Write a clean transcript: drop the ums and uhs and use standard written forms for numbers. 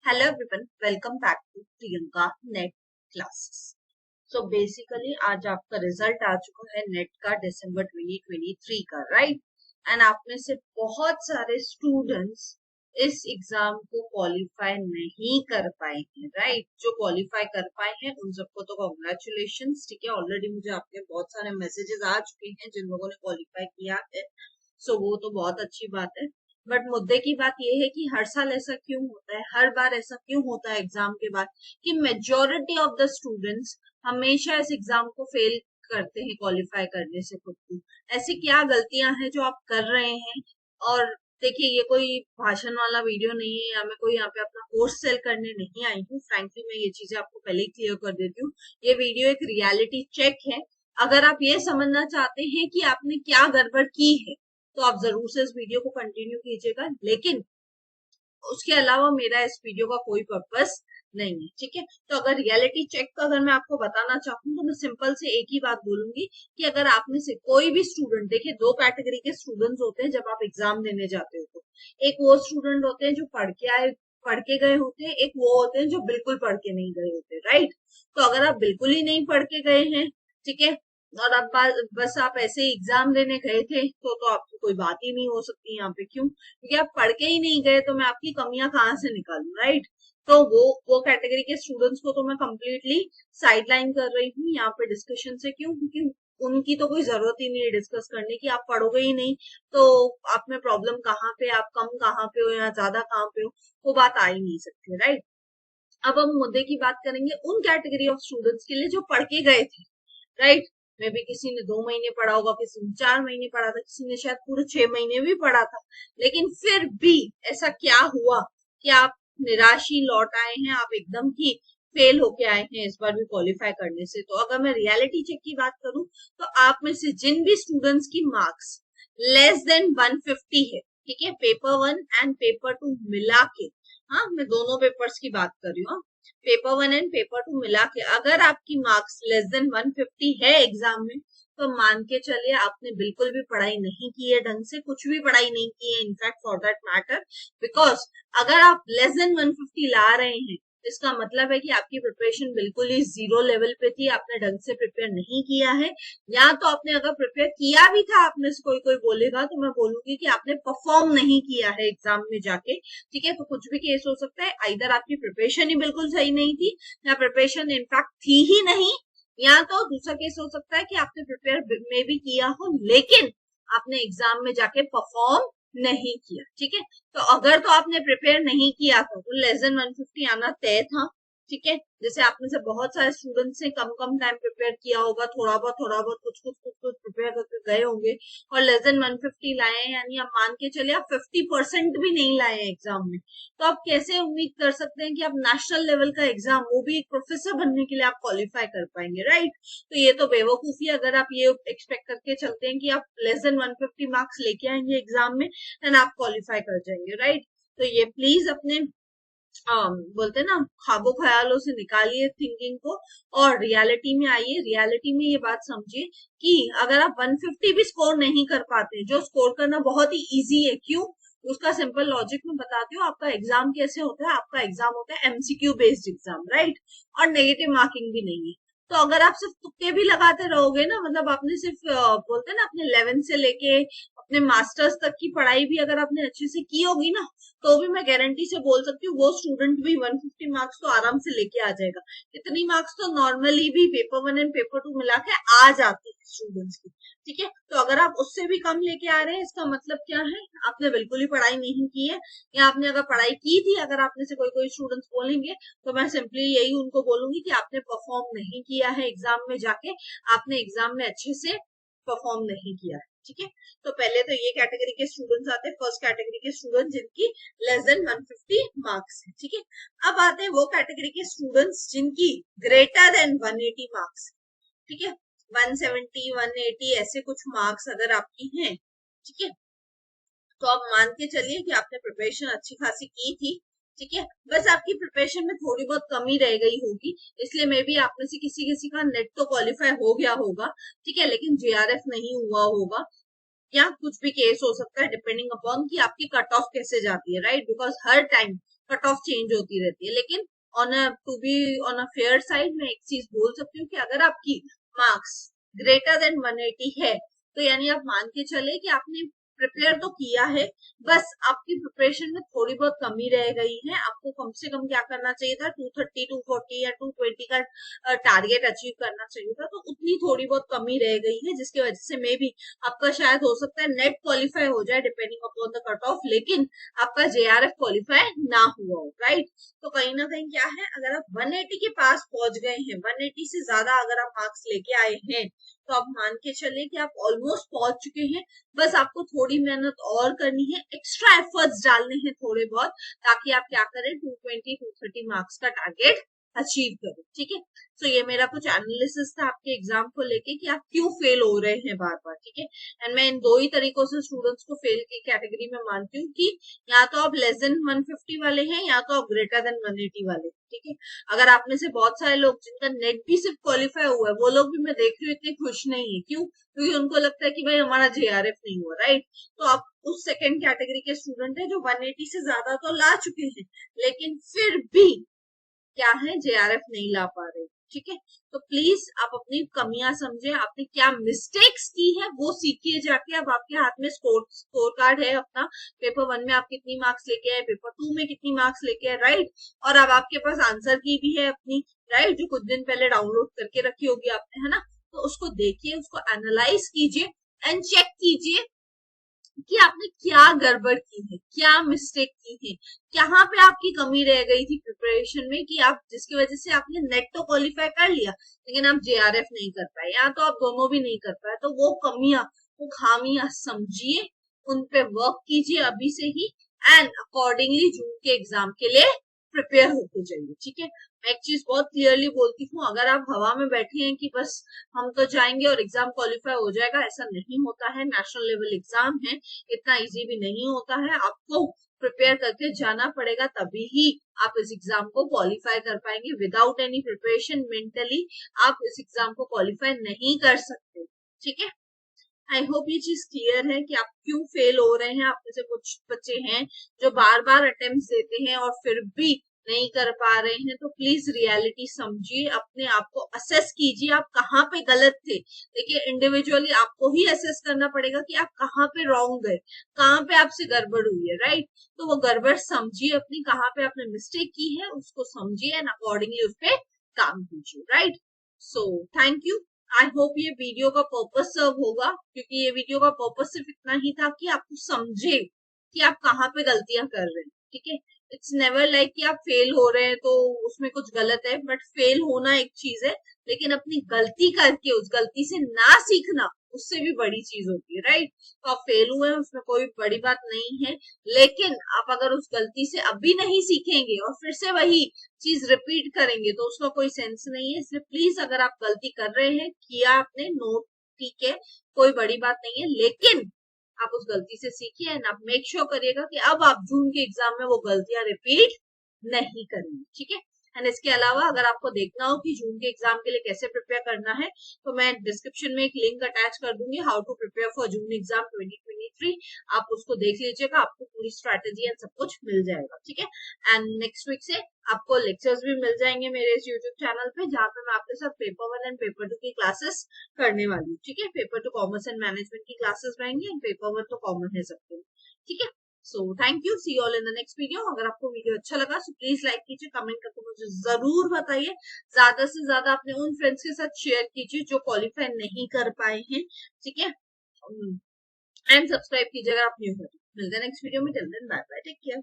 Hello everyone, welcome back to Priyanka NET classes. So basically आज आपका result आ चुका है नेट का दिसंबर 2023 का, राइट। एंड आप में से बहुत सारे स्टूडेंट्स इस एग्जाम को क्वालिफाई नहीं कर पाए हैं, राइट। जो क्वालिफाई कर पाए हैं उन सबको तो कॉन्ग्रेचुलेशंस, ठीक है। ऑलरेडी मुझे आपके बहुत सारे मैसेजेस आ चुके हैं जिन लोगों ने क्वालिफाई किया है, सो वो तो बहुत अच्छी बात है। बट मुद्दे की बात यह है कि हर साल ऐसा क्यों होता है, हर बार ऐसा क्यों होता है एग्जाम के बाद कि मेजोरिटी ऑफ द स्टूडेंट्स हमेशा इस एग्जाम को फेल करते हैं क्वालिफाई करने से खुद को। ऐसी क्या गलतियां हैं जो आप कर रहे हैं? और देखिए, ये कोई भाषण वाला वीडियो नहीं है, या मैं कोई यहाँ पे अपना कोर्स सेल करने नहीं आई हूँ। फ्रैंकली मैं ये चीजें आपको पहले ही क्लियर कर देती हूँ। ये वीडियो एक रियलिटी चेक है। अगर आप ये समझना चाहते हैं कि आपने क्या गड़बड़ की है तो आप जरूर से इस वीडियो को कंटिन्यू कीजिएगा, लेकिन उसके अलावा मेरा इस वीडियो का कोई पर्पस नहीं है, ठीक है। तो अगर रियलिटी चेक का अगर मैं आपको बताना चाहूँ तो मैं सिंपल से एक ही बात बोलूंगी कि अगर आप में से कोई भी स्टूडेंट, देखिए दो कैटेगरी के स्टूडेंट्स होते हैं जब आप एग्जाम देने जाते हो। तो एक वो स्टूडेंट होते हैं जो पढ़ के गए होते हैं, एक वो होते हैं जो बिल्कुल पढ़ के नहीं गए होते, राइट। तो अगर आप बिल्कुल ही नहीं पढ़ के गए हैं, ठीक है, और अब बस आप ऐसे ही एग्जाम देने गए थे तो आपकी कोई बात ही नहीं हो सकती यहाँ पे। क्यों? क्योंकि आप पढ़ के ही नहीं गए तो मैं आपकी कमियां कहाँ से निकालूं, राइट। तो वो कैटेगरी के स्टूडेंट्स को तो मैं कंप्लीटली साइडलाइन कर रही हूँ यहाँ पे डिस्कशन से। क्यों? क्योंकि उनकी तो कोई जरूरत ही नहीं है डिस्कस करने की। आप पढ़ोगे ही नहीं तो आप में प्रॉब्लम कहाँ पे, आप कम कहाँ पे हो या ज्यादा कहाँ पे हो, वो बात आ ही नहीं सकती, राइट। अब हम मुद्दे की बात करेंगे उन कैटेगरी ऑफ स्टूडेंट्स के लिए जो पढ़ के गए थे, राइट। मे बी किसी ने 2 महीने पढ़ा होगा, किसी ने 4 महीने पढ़ा था, किसी ने शायद पूरे 6 महीने भी पढ़ा था। लेकिन फिर भी ऐसा क्या हुआ कि आप निराशी लौट आए हैं, आप एकदम ही फेल होके आए हैं इस बार भी क्वालिफाई करने से। तो अगर मैं रियलिटी चेक की बात करूं तो आप में से जिन भी स्टूडेंट्स की मार्क्स लेस देन 150 है, ठीक है, पेपर 1 एंड पेपर 2 मिला के, हाँ मैं दोनों पेपर्स की बात कर रही हूँ, पेपर 1 एंड पेपर 2 मिला के अगर आपकी मार्क्स लेस देन 150 है एग्जाम में, तो मान के चलिए आपने बिल्कुल भी पढ़ाई नहीं की है, ढंग से कुछ भी पढ़ाई नहीं की है, in fact for that matter. Because अगर आप लेस देन 150 ला रहे हैं, इसका मतलब है कि आपकी प्रिपरेशन बिल्कुल ही जीरो लेवल पे थी, आपने ढंग से प्रिपेयर नहीं किया है। या तो आपने अगर प्रिपेयर किया भी था, आप में से कोई बोलेगा तो मैं बोलूंगी कि आपने परफॉर्म नहीं किया है एग्जाम में जाके, ठीक है। तो कुछ भी केस हो सकता है, इधर आपकी प्रिपरेशन ही बिल्कुल सही नहीं थी, या प्रिपरेशन इनफैक्ट थी ही नहीं, या तो दूसरा केस हो सकता है कि आपने प्रिपेयर में भी किया हो लेकिन आपने एग्जाम में जाके परफॉर्म नहीं किया, ठीक है। तो अगर तो आपने प्रिपेयर नहीं किया था तो लेस देन 150 आना तय था, ठीक है। जैसे आप में से बहुत सारे स्टूडेंट्स ने कम कम टाइम प्रिपेयर किया होगा, थोड़ा बहुत कुछ प्रिपेयर करके गए होंगे और लेस देन 150 लाए हैं, यानी आप मान के चलिए आप 50% भी नहीं लाए हैं एग्जाम में। तो आप कैसे उम्मीद कर सकते हैं कि आप नेशनल लेवल का एग्जाम, वो भी एक प्रोफेसर बनने के लिए आप क्वालिफाई कर पाएंगे, राइट। तो ये तो बेवकूफी है अगर आप ये एक्सपेक्ट करके चलते हैं कि आप लेस देन 150 मार्क्स लेके आएंगे एग्जाम में एंड आप क्वालिफाई कर जाएंगे, राइट। तो ये प्लीज अपने बोलते हैं ना, ख्वाबों ख्यालों से निकालिए थिंकिंग को और रियलिटी में आइए। रियलिटी में ये बात समझिए कि अगर आप 150 भी स्कोर नहीं कर पाते, जो स्कोर करना बहुत ही इजी है। क्यों? उसका सिंपल लॉजिक में बताती हूँ। आपका एग्जाम कैसे होता है? आपका एग्जाम होता है एमसीक्यू बेस्ड एग्जाम, राइट, और नेगेटिव मार्किंग भी नहीं है। तो अगर आप सिर्फ तुक्के भी लगाते रहोगे ना, मतलब आपने सिर्फ बोलते हैं ना अपने 11 से लेके अपने मास्टर्स तक की पढ़ाई भी अगर आपने अच्छे से की होगी ना, तो भी मैं गारंटी से बोल सकती हूँ वो स्टूडेंट भी 150 मार्क्स तो आराम से लेके आ जाएगा। इतनी मार्क्स तो नॉर्मली भी पेपर 1 एंड पेपर 2 मिला के आ जाती है स्टूडेंट्स की, ठीक है। तो अगर आप उससे भी कम लेके आ रहे हैं, इसका मतलब क्या है? आपने बिल्कुल ही पढ़ाई नहीं की है, या आपने अगर पढ़ाई की थी, अगर आपने से कोई स्टूडेंट्स बोलेंगे तो मैं सिंपली यही उनको बोलूंगी कि आपने परफॉर्म नहीं किया है एग्जाम में जाके, आपने एग्जाम में अच्छे से परफॉर्म नहीं किया है, ठीक है। तो पहले तो ये कैटेगरी के स्टूडेंट्स आते हैं, फर्स्ट कैटेगरी के स्टूडेंट जिनकी लेस देन 150 मार्क्स है, ठीक है। अब आते हैं वो कैटेगरी के स्टूडेंट्स जिनकी ग्रेटर देन 180 मार्क्स, ठीक है। 170 180 ऐसे कुछ मार्क्स अगर आपकी हैं, ठीक है, तो आप मान के चलिए कि आपने प्रिपरेशन अच्छी खासी की थी, ठीक है। बस आपकी प्रिपरेशन में थोड़ी बहुत कमी रह गई होगी, इसलिए मे बी आप में से किसी किसी का नेट तो क्वालिफाई हो गया होगा, ठीक है, लेकिन जेआरएफ नहीं हुआ होगा, या कुछ भी केस हो सकता है डिपेंडिंग अपॉन कि आपकी कट ऑफ कैसे जाती है, राइट। बिकॉज हर टाइम कट ऑफ चेंज होती रहती है। लेकिन to be on a fair side मैं एक चीज बोल सकती हूँ कि अगर आपकी मार्क्स ग्रेटर देन 180 है तो यानी आप मान के चले कि आपने प्रिपेयर तो किया है, बस आपकी प्रिपरेशन में थोड़ी बहुत कमी रह गई है। आपको कम से कम क्या करना चाहिए था, 230 240 या 220 का टारगेट अचीव करना चाहिए था। तो उतनी थोड़ी बहुत कमी रह गई है जिसकी वजह से मे भी आपका शायद हो सकता है नेट क्वालिफाई हो जाए depending upon the cut off, लेकिन आपका जेआरएफ क्वालिफाई ना हुआ हो, राइट। तो कहीं ना कहीं क्या है, अगर आप 180 के पास पहुंच गए हैं, 180 से ज्यादा अगर आप मार्क्स लेके आए हैं, तो आप मान के चले कि आप ऑलमोस्ट पहुंच चुके हैं। बस आपको थोड़ी मेहनत और करनी है, एक्स्ट्रा एफर्ट्स डालने हैं थोड़े बहुत, ताकि आप क्या करें, 220 230 मार्क्स का टारगेट अचीव करें। ठीक है, तो ये मेरा कुछ एनालिसिस था आपके एग्जाम को लेके कि आप क्यों फेल हो रहे हैं बार बार। ठीक है, एंड मैं इन दो ही तरीकों से स्टूडेंट्स को फेल की कैटेगरी में मानती हूँ कि या तो आप लेस देन 150 वाले हैं या तो आप ग्रेटर देन 180 वाले। ठीक है, अगर आप में से बहुत सारे लोग जिनका नेट भी सिर्फ क्वालिफाई हुआ है, वो लोग भी मैं देख रही हूँ इतने खुश नहीं है। क्यों? क्योंकि उनको लगता है कि भाई हमारा जेआरएफ नहीं हुआ, राइट। तो आप उस सेकेंड कैटेगरी के स्टूडेंट है जो 180 से ज्यादा तो ला चुके हैं, लेकिन फिर भी क्या है, जेआरएफ नहीं ला पा रहे। ठीक है, तो प्लीज आप अपनी कमियां समझे, आपने क्या मिस्टेक्स की है वो सीखिए जाके। अब आपके हाथ में स्कोर कार्ड है अपना, पेपर 1 में आप कितनी मार्क्स लेके आए, पेपर 2 में कितनी मार्क्स लेके आए, राइट। और अब आपके पास आंसर की भी है अपनी, राइट, जो कुछ दिन पहले डाउनलोड करके रखी होगी आपने, है ना। तो उसको देखिए, उसको एनालाइज कीजिए एंड चेक कीजिए कि आपने क्या गड़बड़ की है, क्या मिस्टेक की है, कहाँ पे आपकी कमी रह गई थी प्रिपरेशन में, कि आप जिसकी वजह से आपने नेट तो क्वालिफाई कर लिया लेकिन आप जेआरएफ नहीं कर पाए, या तो आप दोनों भी नहीं कर पाए। तो वो कमियां, वो खामियां समझिए, उन पे वर्क कीजिए अभी से ही, एंड अकॉर्डिंगली जून के एग्जाम के लिए प्रिपेयर होके जाइए। ठीक है, मैं एक चीज बहुत क्लियरली बोलती हूँ, अगर आप हवा में बैठे हैं कि बस हम तो जाएंगे और एग्जाम क्वालिफाई हो जाएगा, ऐसा नहीं होता है। नेशनल लेवल एग्जाम है, इतना इजी भी नहीं होता है। आपको प्रिपेयर करके जाना पड़ेगा, तभी ही आप इस एग्जाम को क्वालिफाई कर पाएंगे। विदाउट एनी प्रिपरेशन मेंटली आप इस एग्जाम को क्वालिफाई नहीं कर सकते। ठीक है, आई होप ये चीज क्लियर है कि आप क्यों फेल हो रहे हैं। आप में से कुछ बच्चे हैं जो बार बार अटेम्प्ट देते हैं और फिर भी नहीं कर पा रहे हैं, तो प्लीज रियलिटी समझिए, अपने आप को असेस कीजिए, आप कहाँ पे गलत थे। देखिए, इंडिविजुअली आपको ही असेस करना पड़ेगा कि आप कहाँ पे रॉन्ग गए, कहाँ पे आपसे गड़बड़ हुई है, राइट। तो वो गड़बड़ समझिए अपनी, कहाँ पे आपने मिस्टेक की है उसको समझिए एंड अकॉर्डिंगली उस पर काम कीजिए, right. So thank you. I hope ये वीडियो का पर्पस सर्व होगा, क्योंकि ये वीडियो का पर्पस सिर्फ इतना ही था कि आप समझे कि आप कहाँ पे गलतियां कर रहे हैं। ठीक है, इट्स नेवर लाइक कि आप फेल हो रहे हैं तो उसमें कुछ गलत है, बट फेल होना एक चीज है, लेकिन अपनी गलती करके उस गलती से ना सीखना उससे भी बड़ी चीज होती है, राइट। तो आप फेल हुए हैं उसमें कोई बड़ी बात नहीं है, लेकिन आप अगर उस गलती से अभी नहीं सीखेंगे और फिर से वही चीज रिपीट करेंगे तो उसका कोई सेंस नहीं है। इसलिए प्लीज, अगर आप गलती कर रहे हैं, किया आपने, नोट, ठीक है, कोई बड़ी बात नहीं है, लेकिन आप उस गलती से सीखिए एंड आप मेक श्योर करिएगा कि अब आप जून के एग्जाम में वो गलतियां रिपीट नहीं करेंगे। ठीक है, एंड इसके अलावा अगर आपको देखना हो कि जून के एग्जाम के लिए कैसे प्रिपेयर करना है, तो मैं डिस्क्रिप्शन में एक लिंक अटैच कर दूंगी, how to prepare for June exam 2023। आप उसको देख लीजिएगा, आपको पूरी स्ट्रेटेजी एंड सब कुछ मिल जाएगा। ठीक है, एंड नेक्स्ट वीक से आपको लेक्चर्स भी मिल जाएंगे मेरे इस यूट्यूब चैनल पे, जहाँ पे मैं आपके साथ पेपर 1 एंड पेपर 2 की क्लासेस करने वाली हूँ। ठीक है, पेपर 2 कॉमर्स एंड मैनेजमेंट की क्लासेस रहेंगी एंड पेपर 1 तो कॉमन है सबके। ठीक है, so thank you, see all in the next video. अगर आपको वीडियो अच्छा लगा तो प्लीज लाइक कीजिए, कमेंट करके मुझे जरूर बताइए, ज्यादा से ज्यादा अपने उन फ्रेंड्स के साथ शेयर कीजिए जो क्वालिफाई नहीं कर पाए हैं। ठीक है, एंड सब्सक्राइब कीजिए अगर आप न्यू हो। मिलते हैं नेक्स्ट वीडियो में, till then bye bye, take care.